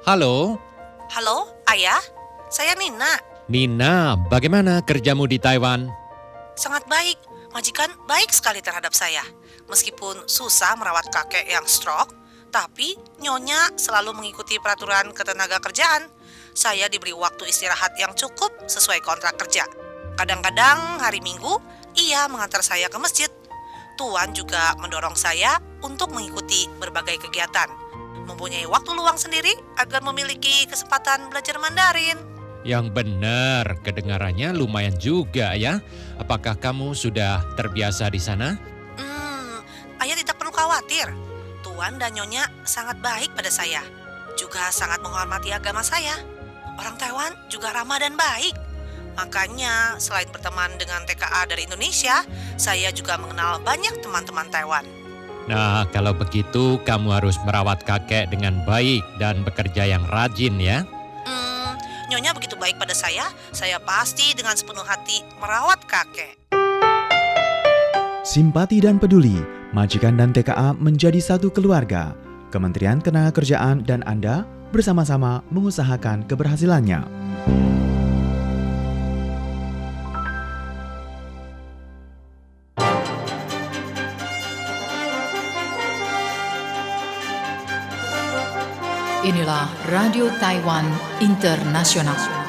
Halo, Halo, Ayah. Saya Nina. Nina, bagaimana kerjamu di Taiwan? Sangat baik. Majikan baik sekali terhadap saya. Meskipun susah merawat kakek yang stroke, tapi Nyonya selalu mengikuti peraturan ketenaga kerjaan. Saya diberi waktu istirahat yang cukup sesuai kontrak kerja. Kadang-kadang hari Minggu, ia mengantar saya ke masjid. Tuan juga mendorong saya untuk mengikuti berbagai kegiatan. Mempunyai waktu luang sendiri agar memiliki kesempatan belajar Mandarin. Yang benar, kedengarannya lumayan juga ya. Apakah kamu sudah terbiasa di sana? Ayah tidak perlu khawatir. Tuan dan Nyonya sangat baik pada saya. Juga sangat menghormati agama saya. Orang Taiwan juga ramah dan baik. Makanya selain berteman dengan TKA dari Indonesia, saya juga mengenal banyak teman-teman Taiwan. Nah, kalau begitu kamu harus merawat kakek dengan baik dan bekerja yang rajin ya. Nyonya begitu baik pada saya pasti dengan sepenuh hati merawat kakek. Simpati dan peduli, majikan dan TKA menjadi satu keluarga. Kementerian Ketenagakerjaan dan Anda bersama-sama mengusahakan keberhasilannya. Inilah Radio Taiwan Internasional.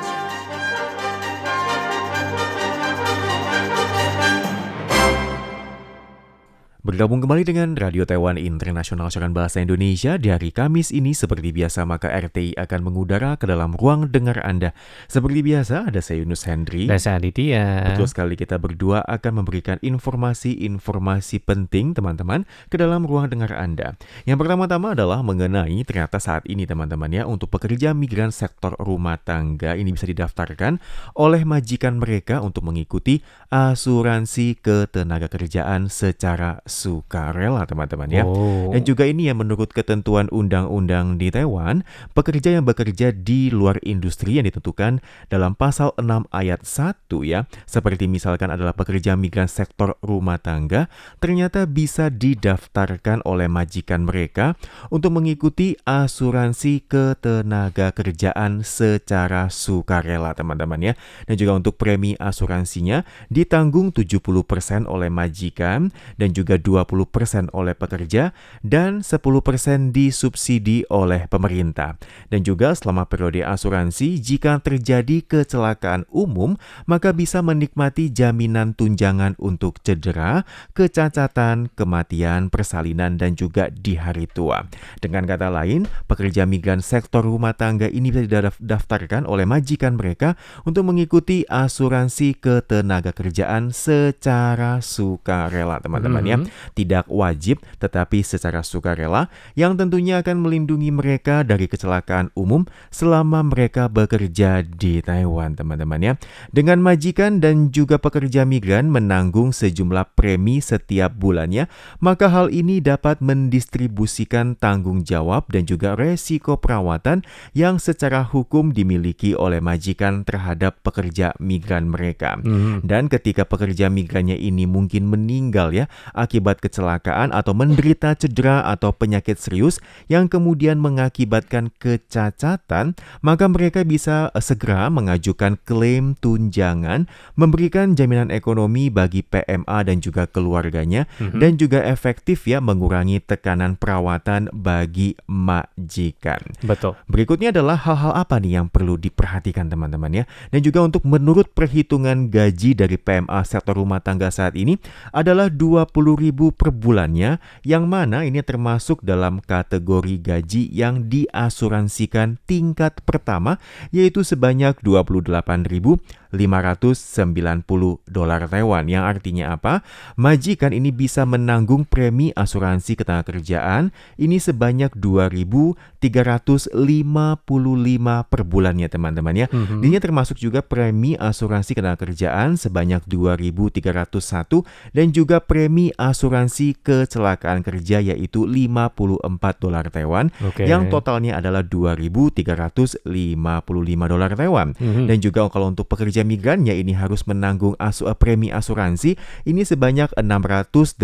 Bergabung kembali dengan Radio Taiwan Internasional Siaran Bahasa Indonesia di hari Kamis ini. Seperti biasa maka RTI akan mengudara ke dalam ruang dengar Anda. Seperti biasa ada saya Yunus Hendri dan saya Aditya. Betul sekali, kita berdua akan memberikan informasi-informasi penting teman-teman ke dalam ruang dengar Anda. Yang pertama-tama adalah mengenai ternyata saat ini teman-teman ya, untuk pekerja migran sektor rumah tangga ini bisa didaftarkan oleh majikan mereka untuk mengikuti asuransi ketenagakerjaan secara sukarela teman-teman ya. Dan juga ini yang menurut ketentuan undang-undang di Taiwan, pekerja yang bekerja di luar industri yang ditentukan dalam pasal 6 ayat 1 ya, seperti misalkan adalah pekerja migran sektor rumah tangga, ternyata bisa didaftarkan oleh majikan mereka untuk mengikuti asuransi ketenagakerjaan secara sukarela teman-teman ya. Dan juga untuk premi asuransinya ditanggung 70% oleh majikan dan juga 20% oleh pekerja dan 10% disubsidi oleh pemerintah. Dan juga selama periode asuransi, jika terjadi kecelakaan umum, maka bisa menikmati jaminan tunjangan untuk cedera, kecacatan, kematian, persalinan, dan juga di hari tua. Dengan kata lain, pekerja migran sektor rumah tangga ini bisa didaftarkan oleh majikan mereka untuk mengikuti asuransi ketenagakerjaan secara sukarela teman-teman ya. Tidak wajib tetapi secara sukarela, yang tentunya akan melindungi mereka dari kecelakaan umum selama mereka bekerja di Taiwan teman-teman ya. Dengan majikan dan juga pekerja migran menanggung sejumlah premi setiap bulannya, maka hal ini dapat mendistribusikan tanggung jawab dan juga resiko perawatan yang secara hukum dimiliki oleh majikan terhadap pekerja migran mereka. Dan ketika pekerja migrannya ini mungkin meninggal ya akibat kecelakaan atau menderita cedera atau penyakit serius yang kemudian mengakibatkan kecacatan, maka mereka bisa segera mengajukan klaim tunjangan, memberikan jaminan ekonomi bagi PMA dan juga keluarganya, dan juga efektif ya mengurangi tekanan perawatan bagi majikan. Betul. Berikutnya adalah hal-hal apa nih yang perlu diperhatikan teman-teman ya. Dan juga untuk menurut perhitungan gaji dari PMA sektor rumah tangga saat ini adalah 20.000 per bulannya, yang mana ini termasuk dalam kategori gaji yang diasuransikan tingkat pertama, yaitu sebanyak 28.590 dolar Taiwan. Yang artinya apa? Majikan ini bisa menanggung premi asuransi ketenagakerjaan ini sebanyak 2.355 per bulannya teman-teman ya. Ini termasuk juga premi asuransi ketenagakerjaan sebanyak 2.301 dan juga premi asuransi kecelakaan kerja yaitu 54 dolar Taiwan, yang totalnya adalah 2.355 dolar Taiwan. Dan juga kalau untuk pekerja pekerja migrannya ini harus menanggung premi asuransi ini sebanyak 658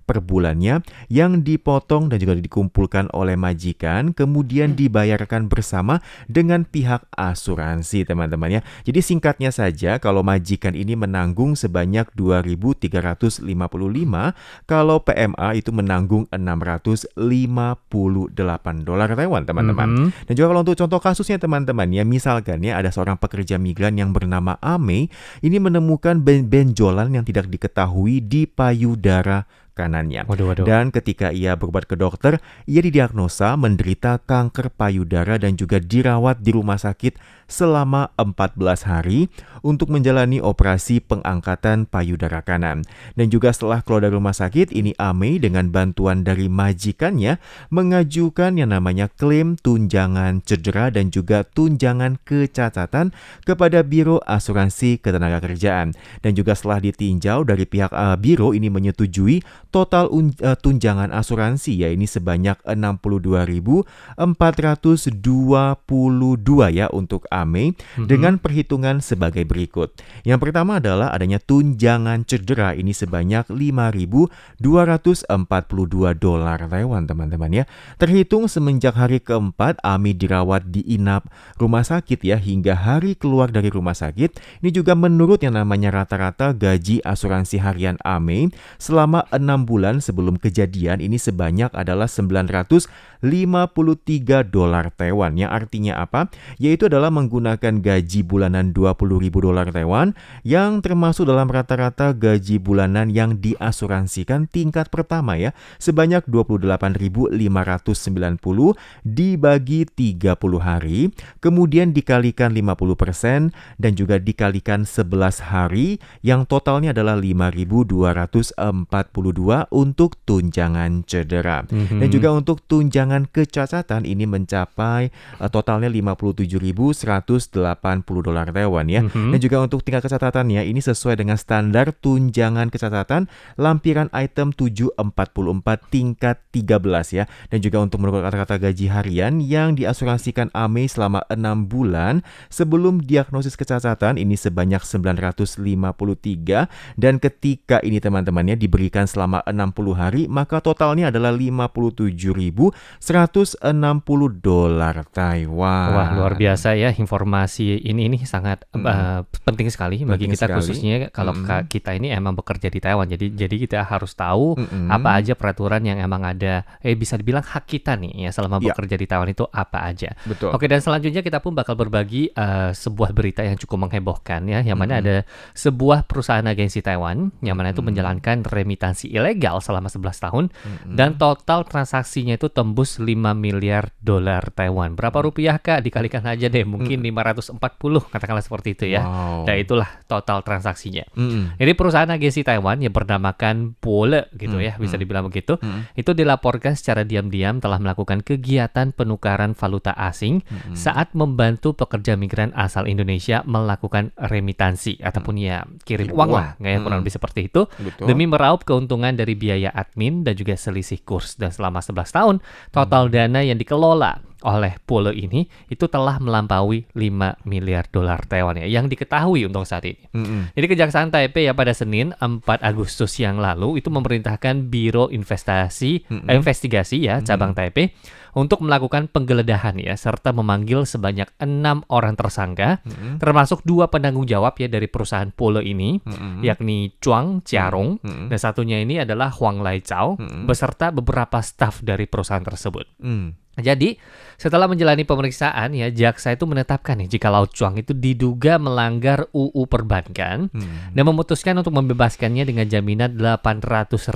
per bulannya yang dipotong dan juga dikumpulkan oleh majikan, kemudian dibayarkan bersama dengan pihak asuransi, teman-teman ya. Jadi singkatnya saja, kalau majikan ini menanggung sebanyak 2.355, kalau PMA itu menanggung $658 Taiwan, teman-teman. Dan juga kalau untuk contoh kasusnya, teman-teman ya, misalkan ya ada seorang pekerja migran yang bernama Ame, ini menemukan benjolan yang tidak diketahui di payudara kanannya. Waduh. Dan ketika ia berobat ke dokter, ia didiagnosa menderita kanker payudara dan juga dirawat di rumah sakit selama 14 hari untuk menjalani operasi pengangkatan payudara kanan. Dan juga setelah keluar dari rumah sakit, ini Ame dengan bantuan dari majikannya mengajukan yang namanya klaim tunjangan cedera dan juga tunjangan kecacatan kepada Biro Asuransi Ketenagakerjaan. Dan juga setelah ditinjau dari pihak Biro ini menyetujui total tunjangan asuransi ya ini sebanyak 62.422 ya untuk Ame dengan perhitungan sebagai berikut. Yang pertama adalah adanya tunjangan cedera ini sebanyak $5.242 Taiwan, teman-teman ya. Terhitung semenjak hari keempat Ame dirawat di inap rumah sakit ya hingga hari keluar dari rumah sakit. Ini juga menurut yang namanya rata-rata gaji asuransi harian Ame selama 6 bulan sebelum kejadian ini sebanyak adalah $953 Taiwan. Yang artinya apa? Yaitu adalah menggunakan gaji bulanan $20.000 Taiwan yang termasuk dalam rata-rata gaji bulanan yang diasuransikan tingkat pertama ya, sebanyak 28.590 dibagi 30 hari, kemudian dikalikan 50% dan juga dikalikan 11 hari yang totalnya adalah 5.242 untuk tunjangan cedera. Dan juga untuk tunjangan kecacatan ini mencapai totalnya $57.180 Taiwan ya. Dan juga untuk tingkat kecatatannya ini sesuai dengan standar tunjangan kecacatan lampiran item 744 tingkat 13 ya. Dan juga untuk menurut kata-kata gaji harian yang diasuransikan Ame selama 6 bulan sebelum diagnosis kecacatan ini sebanyak 953, dan ketika ini teman-temannya diberikan selama 60 hari maka totalnya adalah $57.160 Taiwan. Wah, luar biasa ya, informasi ini sangat penting sekali bagi kita sekali. Khususnya kalau kita ini emang bekerja di Taiwan. Jadi kita harus tahu apa aja peraturan yang emang ada bisa dibilang hak kita nih ya selama bekerja di Taiwan itu apa aja. Betul. Oke, dan selanjutnya kita pun bakal berbagi sebuah berita yang cukup menghebohkan ya, yang mana ada sebuah perusahaan agensi Taiwan yang mana itu menjalankan remitansi ilegal selama 11 tahun dan total transaksinya itu tembus $5 miliar Taiwan. Berapa rupiah Kak? Dikalikan aja deh, mungkin 540 katakanlah seperti itu ya. Nah, itulah total transaksinya. Jadi perusahaan agensi Taiwan yang bernamakan Pole gitu ya, bisa dibilang begitu. Itu dilaporkan secara diam-diam telah melakukan kegiatan penukaran valuta asing saat membantu pekerja migran asal Indonesia melakukan remitansi ataupun ya kirim uang lah, kurang lebih seperti itu. Betul. Demi meraup keuntungan dari biaya admin dan juga selisih kurs. Dan selama 11 tahun, total dana yang dikelola oleh Pole ini itu telah melampaui $5 miliar Taiwan ya, yang diketahui untuk saat ini. Jadi Kejaksaan Taipei ya pada Senin 4 Agustus yang lalu itu memerintahkan Biro investigasi ya cabang Taipei untuk melakukan penggeledahan ya, serta memanggil sebanyak 6 orang tersangka, termasuk 2 penanggung jawab ya dari perusahaan Pole ini, yakni Chuang Chiarong dan satunya ini adalah Huang Lai Chao, beserta beberapa staf dari perusahaan tersebut. Jadi, setelah menjalani pemeriksaan ya, jaksa itu menetapkan nih jika Lau Chuang itu diduga melanggar UU perbankan dan memutuskan untuk membebaskannya dengan jaminan $800.000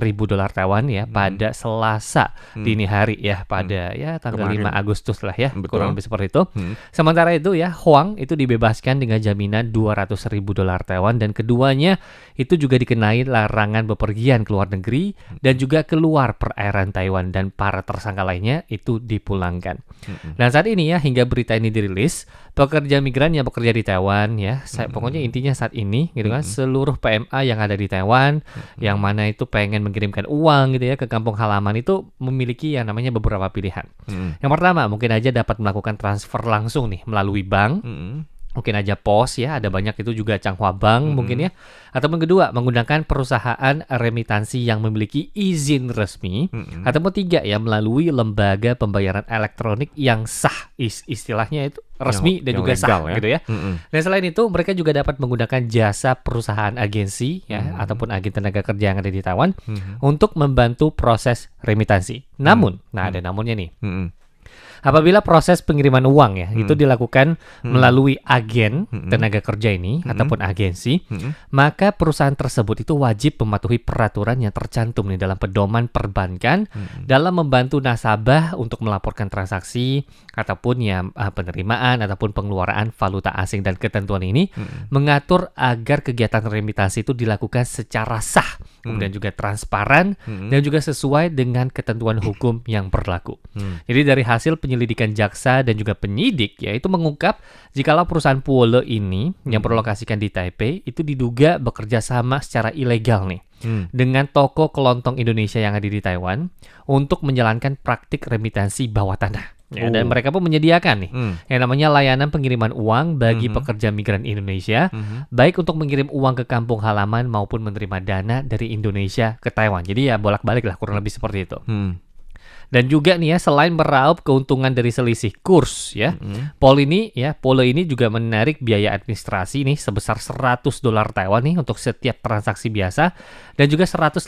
Taiwan ya pada Selasa dini hari ya, pada ya tanggal kemarin. 5 Agustus lah ya. Betul. Kurang lebih seperti itu. Sementara itu ya, Huang itu dibebaskan dengan jaminan $200.000 Taiwan dan keduanya itu juga dikenai larangan bepergian ke luar negeri dan juga keluar perairan Taiwan, dan para tersangka lainnya itu dipulangkan. Dan saat ini ya, hingga berita ini dirilis, pekerja migran yang bekerja di Taiwan ya, pokoknya intinya saat ini gitu kan, seluruh PMA yang ada di Taiwan yang mana itu pengen mengirimkan uang gitu ya ke kampung halaman itu memiliki yang namanya beberapa pilihan. Yang pertama, mungkin aja dapat melakukan transfer langsung nih melalui bank Mungkin aja POS ya, ada banyak itu juga Changhua Bank mungkin ya. Ataupun kedua, menggunakan perusahaan remitansi yang memiliki izin resmi. Ataupun tiga ya, melalui lembaga pembayaran elektronik yang sah. Istilahnya itu resmi dan yang juga sah legal ya. gitu ya. Dan selain itu, mereka juga dapat menggunakan jasa perusahaan agensi ya, ataupun agen tenaga kerja yang ada di Taiwan untuk membantu proses remitansi. Namun, nah ada namunnya nih. Apabila proses pengiriman uang ya itu dilakukan melalui agen tenaga kerja ini ataupun agensi, maka perusahaan tersebut itu wajib mematuhi peraturan yang tercantum nih dalam pedoman perbankan dalam membantu nasabah untuk melaporkan transaksi ataupun ya penerimaan ataupun pengeluaran valuta asing, dan ketentuan ini mengatur agar kegiatan remitansi itu dilakukan secara sah, kemudian juga transparan dan juga sesuai dengan ketentuan hukum yang berlaku. Jadi dari hasil penyelidikan jaksa dan juga penyidik yaitu mengungkap jikalau perusahaan Puole ini yang berlokasikan di Taipei itu diduga bekerja sama secara ilegal nih dengan toko kelontong Indonesia yang ada di Taiwan untuk menjalankan praktik remitansi bawah tanah. Ya, dan mereka pun menyediakan nih yang namanya layanan pengiriman uang bagi pekerja migran Indonesia, baik untuk mengirim uang ke kampung halaman maupun menerima dana dari Indonesia ke Taiwan. Jadi ya bolak-balik lah, kurang lebih seperti itu. Dan juga nih ya, selain meraup keuntungan dari selisih kurs ya, Puole ini juga menarik biaya administrasi nih sebesar $100 Taiwan nih untuk setiap transaksi biasa, dan juga $150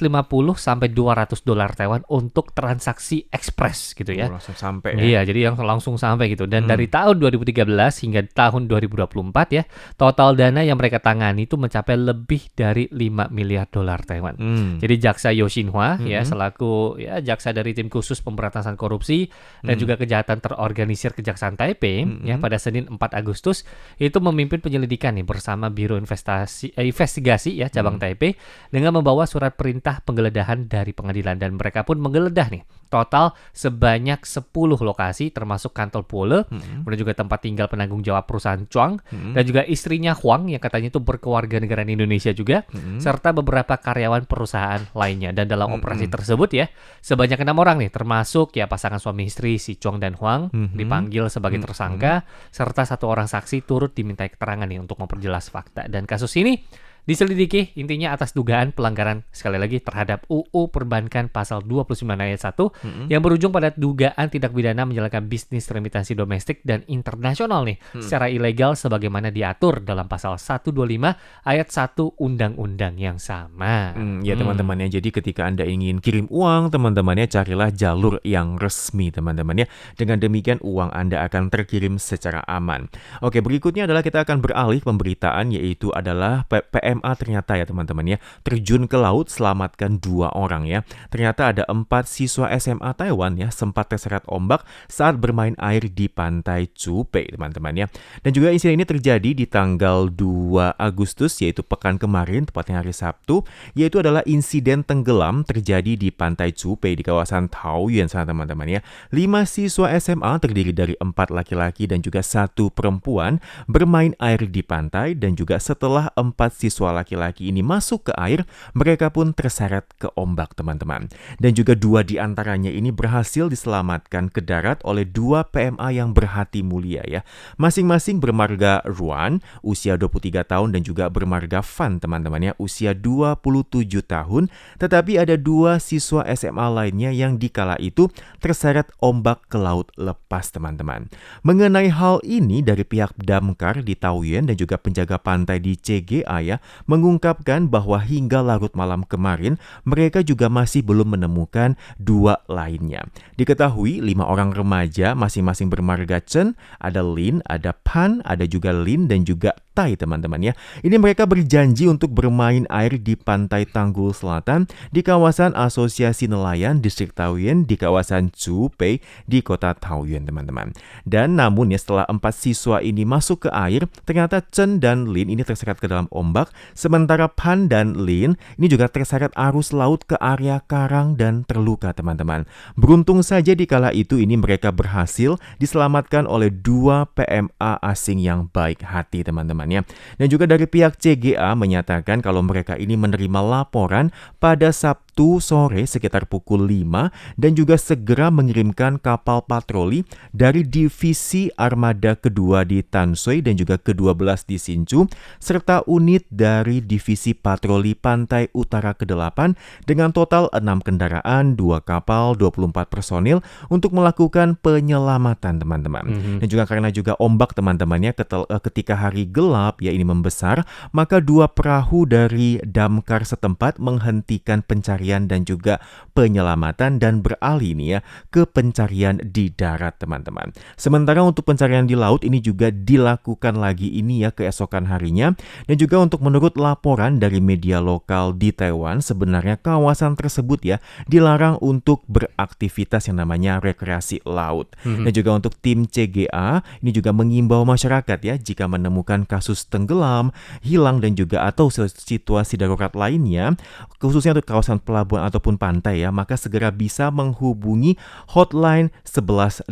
sampai $200 Taiwan untuk transaksi ekspres gitu ya. Langsung sampai ya. Iya, jadi yang langsung sampai gitu. Dan dari tahun 2013 hingga tahun 2024 ya, total dana yang mereka tangani itu mencapai lebih dari $5 miliar Taiwan. Jadi jaksa Yeo Shin-hwa ya selaku ya jaksa dari tim khusus pemberantasan korupsi dan juga kejahatan terorganisir Kejaksaan Taipei ya pada Senin 4 Agustus itu memimpin penyelidikan nih bersama Biro Investigasi ya cabang Taipei dengan membawa surat perintah penggeledahan dari pengadilan, dan mereka pun menggeledah nih total sebanyak 10 lokasi termasuk kantor Puole, kemudian juga tempat tinggal penanggung jawab perusahaan Chuang dan juga istrinya Huang yang katanya itu berkewarganegaraan Indonesia juga, serta beberapa karyawan perusahaan lainnya. Dan dalam operasi tersebut ya sebanyak 6 orang nih termasuk ya pasangan suami istri si Chuang dan Huang dipanggil sebagai tersangka, serta 1 orang saksi turut dimintai keterangan nih untuk memperjelas fakta. Dan kasus ini diselidiki intinya atas dugaan pelanggaran sekali lagi terhadap UU Perbankan pasal 29 ayat 1 yang berujung pada dugaan tindak pidana menjalankan bisnis remitansi domestik dan internasional nih secara ilegal sebagaimana diatur dalam pasal 125 ayat 1 undang-undang yang sama. Ya teman-teman ya, jadi ketika Anda ingin kirim uang, teman-temannya carilah jalur yang resmi teman-teman ya. Dengan demikian uang Anda akan terkirim secara aman. Oke, berikutnya adalah kita akan beralih pemberitaan, yaitu adalah PMA ternyata ya teman-teman ya terjun ke laut selamatkan 2 orang ya. Ternyata ada 4 siswa SMA Taiwan ya sempat terseret ombak saat bermain air di pantai Zhubei teman-teman ya. Dan juga insiden ini terjadi di tanggal 2 Agustus yaitu pekan kemarin, tepatnya hari Sabtu, yaitu adalah insiden tenggelam terjadi di pantai Zhubei di kawasan Taoyuan sana teman-teman ya. 5 siswa SMA terdiri dari 4 laki-laki dan juga 1 perempuan bermain air di pantai, dan juga setelah 4 siswa laki-laki ini masuk ke air, mereka pun terseret ke ombak teman-teman. Dan juga 2 di antaranya ini berhasil diselamatkan ke darat oleh 2 PMA yang berhati mulia ya. Masing-masing bermarga Ruan, usia 23 tahun, dan juga bermarga Fan teman-teman ya, usia 27 tahun. Tetapi ada 2 siswa SMA lainnya yang dikala itu terseret ombak ke laut lepas teman-teman. Mengenai hal ini dari pihak damkar di Taoyuan dan juga penjaga pantai di CGA ya mengungkapkan bahwa hingga larut malam kemarin mereka juga masih belum menemukan 2 lainnya. Diketahui 5 orang remaja masing-masing bermarga Chen, ada Lin, ada Pan, ada juga Lin dan juga Tai teman-teman ya. Ini mereka berjanji untuk bermain air di pantai Tanggul Selatan di kawasan Asosiasi Nelayan Distrik Taoyuan di kawasan Zhubei di kota Taoyuan teman-teman. Dan namun ya setelah 4 siswa ini masuk ke air, ternyata Chen dan Lin ini terseret ke dalam ombak, sementara Pan dan Lin ini juga terseret arus laut ke area karang dan terluka teman-teman. Beruntung saja di kala itu ini mereka berhasil diselamatkan oleh 2 PMA asing yang baik hati teman-teman ya. Dan juga dari pihak CGA menyatakan kalau mereka ini menerima laporan pada Sabtu Sabtu sore sekitar pukul 5 dan juga segera mengirimkan kapal patroli dari divisi armada kedua di Tansoi dan juga ke-12 di Hsinchu serta unit dari divisi patroli pantai utara ke-8 dengan total 6 kendaraan, 2 kapal, 24 personil untuk melakukan penyelamatan teman-teman. Dan juga karena juga ombak teman-temannya ketika hari gelap ya ini membesar, maka 2 perahu dari damkar setempat menghentikan pencarian dan juga penyelamatan dan beralih nih ya ke pencarian di darat teman-teman. Sementara untuk pencarian di laut ini juga dilakukan lagi ini ya keesokan harinya, dan juga untuk menurut laporan dari media lokal di Taiwan sebenarnya kawasan tersebut ya dilarang untuk beraktivitas yang namanya rekreasi laut. Dan juga untuk tim CGA ini juga mengimbau masyarakat ya jika menemukan kasus tenggelam, hilang dan juga atau situasi darurat lainnya khususnya untuk kawasan pelabuhan ataupun pantai ya, maka segera bisa menghubungi hotline 118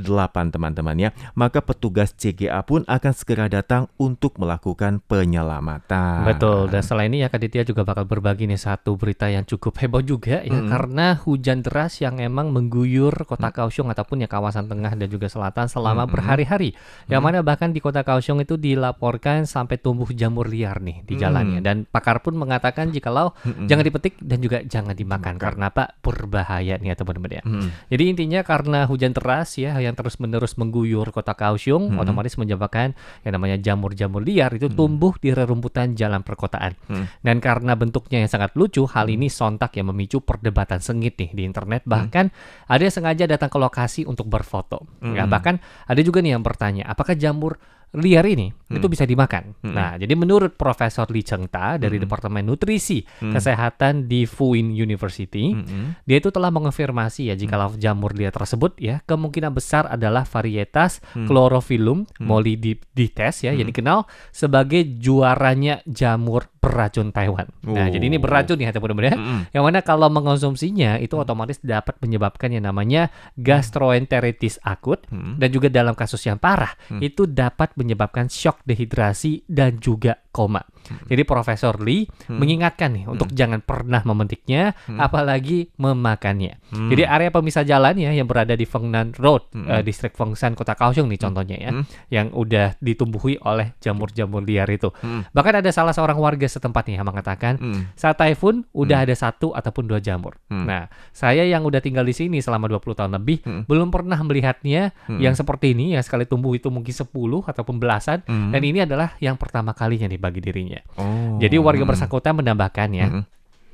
teman-teman ya. Maka petugas CGA pun akan segera datang untuk melakukan penyelamatan. Betul, dan selain ini ya Kak Ditya juga bakal berbagi nih satu berita yang cukup heboh juga ya, karena hujan deras yang emang mengguyur kota Kaohsiung ataupun ya kawasan tengah dan juga selatan selama berhari-hari. Yang mana bahkan di kota Kaohsiung itu dilaporkan sampai tumbuh jamur liar nih di jalannya, dan pakar pun mengatakan jikalau jangan dipetik dan juga jangan dimakan karena apa? Berbahaya nih ya teman-teman ya. Jadi intinya karena hujan deras ya yang terus-menerus mengguyur kota Kaohsiung, otomatis menyebabkan yang namanya jamur-jamur liar itu tumbuh di rerumputan jalan perkotaan. Dan karena bentuknya yang sangat lucu, hal ini sontak yang memicu perdebatan sengit nih di internet. Bahkan ada yang sengaja datang ke lokasi untuk berfoto. Ya, bahkan ada juga nih yang bertanya, apakah jamur liar ini itu bisa dimakan. Nah, jadi menurut Profesor Lee Cheng-ta dari Departemen Nutrisi Kesehatan di Fuin University, dia itu telah mengonfirmasi ya jikalau jamur liar tersebut ya kemungkinan besar adalah varietas Chlorophyllum mollidites ya, yang dikenal sebagai juaranya jamur beracun Taiwan. Nah, jadi ini beracun ya teman-teman ya. Yang mana kalau mengonsumsinya itu otomatis dapat menyebabkan yang namanya gastroenteritis akut, dan juga dalam kasus yang parah itu dapat menyebabkan shock dehidrasi dan juga koma. Jadi Profesor Lee mengingatkan nih untuk jangan pernah memetiknya, apalagi memakannya. Jadi area pemisah jalan ya yang berada di Fengnan Road, distrik Fengshan, kota Kaohsiung nih contohnya ya, yang udah ditumbuhi oleh jamur-jamur liar itu. Bahkan ada salah seorang warga setempat nih yang mengatakan saat taifun udah ada 1 ataupun 2 jamur. Nah, saya yang udah tinggal di sini selama 20 tahun lebih belum pernah melihatnya yang seperti ini ya, sekali tumbuh itu mungkin 10 ataupun belasan, dan ini adalah yang pertama kalinya nih bagi dirinya. Jadi warga bersangkutan menambahkan ya,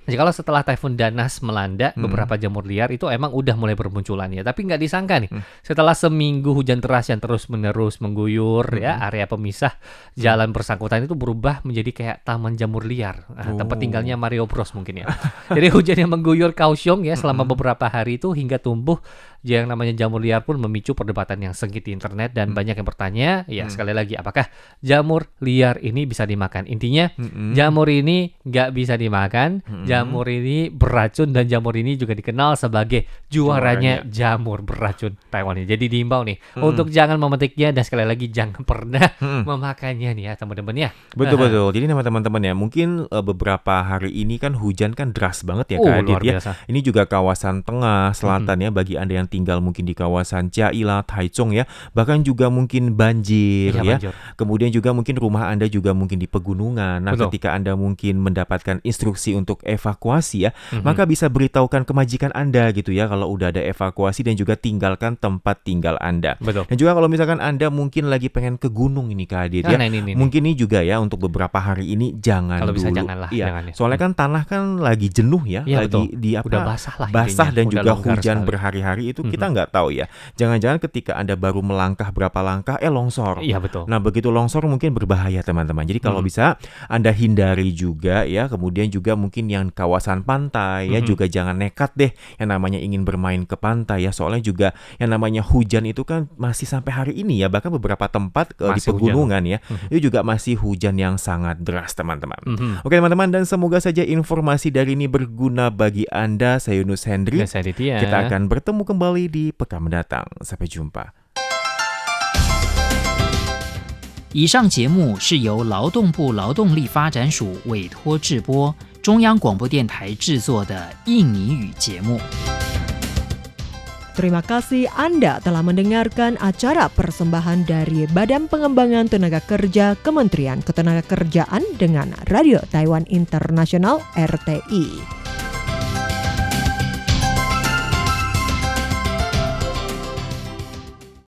jikalau setelah Taifun Danas melanda, beberapa jamur liar itu emang udah mulai bermunculan ya. Tapi nggak disangka nih, setelah seminggu hujan deras yang terus-menerus mengguyur ya, area pemisah jalan bersangkutan itu berubah menjadi kayak taman jamur liar. Tempat tinggalnya Mario Bros mungkin ya. Jadi hujan yang mengguyur Kaohsiung ya selama beberapa hari itu hingga tumbuh yang namanya jamur liar pun memicu perdebatan yang sengit di internet, dan banyak yang bertanya, ya sekali lagi, apakah jamur liar ini bisa dimakan? Intinya, jamur ini nggak bisa dimakan, jamur ini beracun, dan jamur ini juga dikenal sebagai juaranya jamur beracun Taiwan. Jadi diimbau nih untuk jangan memetiknya, dan sekali lagi jangan pernah memakannya nih ya teman-teman ya. Betul-betul. Jadi teman-teman ya, mungkin beberapa hari ini kan hujan kan deras banget ya Kak Adit ya. Ini juga kawasan tengah selatan ya, bagi Anda yang tinggal mungkin di kawasan Jiaila, Taichung ya, bahkan juga mungkin banjir ya. Kemudian juga mungkin rumah Anda juga mungkin di pegunungan. Nah, ketika Anda mungkin mendapatkan instruksi untuk evakuasi ya, maka bisa beritahukan ke majikan Anda gitu ya kalau udah ada evakuasi, dan juga tinggalkan tempat tinggal Anda. Dan juga kalau misalkan Anda mungkin lagi pengen ke gunung ini Kak Adit ya, mungkin ini juga ya untuk beberapa hari ini jangan kalau dulu. Bisa janganlah, jangan ya. Soalnya kan tanah kan lagi jenuh ya, lagi di apa? Udah basah lah, basah dan juga hujan sekali. berhari-hari itu kita nggak tahu ya. Jangan-jangan ketika Anda baru melangkah berapa langkah longsor. Iya betul. Nah, begitu longsor mungkin berbahaya teman-teman. Jadi kalau bisa Anda hindari juga ya. Kemudian juga mungkin yang kawasan pantai ya juga jangan nekat deh yang namanya ingin bermain ke pantai ya. Soalnya juga yang namanya hujan itu kan masih sampai hari ini ya. Bahkan beberapa tempat di pegunungan ya, itu juga masih hujan yang sangat deras teman-teman. Oke teman-teman, dan semoga saja informasi dari ini berguna bagi Anda. Saya Yunus Hendri. Kita akan bertemu kembali di pekan mendatang. Sampai jumpa. 以上节目是由劳动部劳动力发展署委托制播，中央广播电台制作的印尼语节目。Terima kasih Anda telah mendengarkan acara persembahan dari Badan Pengembangan Tenaga Kerja Kementerian Ketenagakerjaan dengan Radio Taiwan Internasional RTI.